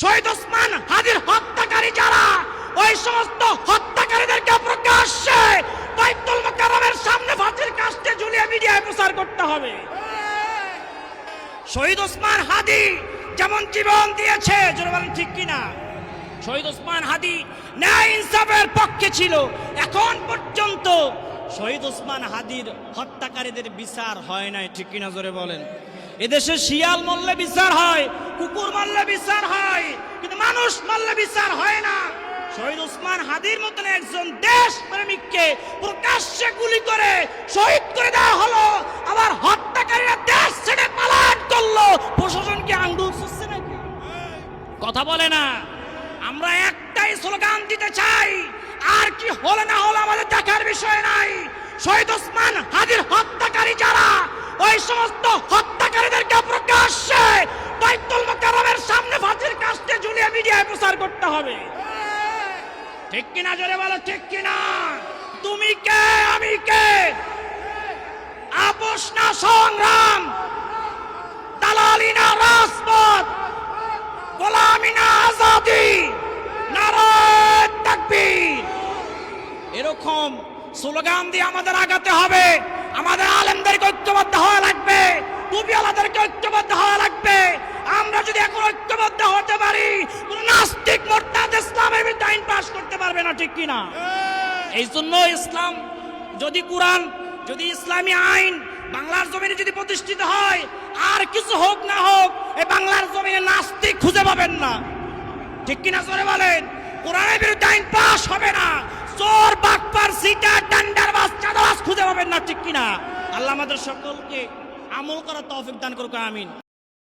শহীদ ওসমান হাদির হত্যাকারী যারা, ওই সমস্ত হত্যাকারীদেরকে প্রকাশ্যে বাইতুল মুকাররমের সামনে ফাঁসির কাস্টে ঝুলিয়ে মিডিয়ায় প্রচার করতে হবে। শহীদ ওসমান হাদি যেমন জীবন দিয়েছে, জোরে বলেন ঠিক কিনা? শহীদ ওসমান হাদি ন্যায় ইনসাফের পক্ষে ছিল। এখন পর্যন্ত শহীদ ওসমান হাদির হত্যাকারীদের বিচার হয় নাই, ঠিক কিনা জোরে বলেন? এদেশে শিয়াল মরলে বিচার হয়, কুকুর মারলে বিচার হয়, কিন্তু মানুষ মারলে বিচার হয় না। শহীদ ওসমান হাদির মতন একজন দেশ প্রেমিককে প্রকাশ্যে গুলি করে শহীদ করে দেওয়া হলো, আবার হত্যাকারীরা দেশ ছেড়ে পালায়ন করলো। প্রশাসন কি আঙ্গুল চুষছে নাকি? কথা বলে না। আমরা একটাই স্লোগান দিতে চাই, আর কি হলে না হলে আমাদের দেখার বিষয় নাই। শহীদ ওসমান হাদির হত্যাকারী যারা, ওই সমস্ত হত্যাকারীদেরকে প্রকাশ্যে বাইতুল মুকাররমের সামনে ফাঁসির কাস্টে ঝুলিয়ে মিডিয়ায় প্রচার করতে হবে। ঠিক কিনা জোরে বলো, ঠিক কিনা? তুমি কে আমি কে, আপোষ না সংগ্রাম, দালালি না রাজপথ, গোলামি না আজাদি, নারায়ে তাকবীর। এরকম স্লোগান দিয়ে আমাদের আগাতে হবে। আমাদের আলেমদেরকে ঐক্যবদ্ধ হওয়া লাগবে, টুপিওয়ালাদেরকে ঐক্যবদ্ধ হওয়া লাগবে। আমরা যদি এখন ঐক্যবদ্ধ হতে পারি, কোন নাস্তিক মুরতাদ ইসলামের বিরুদ্ধে আইন পাস করতে পারবে না, ঠিক কিনা? এই জন্য ইসলাম যদি কোরআন, যদি ইসলামী আইন বাংলার জমিনে যদি প্রতিষ্ঠিত হয়, আর কিছু হোক না হোক, এই বাংলার জমিনে নাস্তিক খুঁজে পাবেন না, ঠিক কিনা জোরে বলেন? কোরআনের বিরুদ্ধে আইন পাস হবে না, চোর বাটপার সিটার টেন্ডারবাজ চাঁদাবাজ খুঁজে পাবেন না, ঠিক কিনা? আল্লাহ আমাদের সকলকে আমল করার তৌফিক দান করুক, আমিন।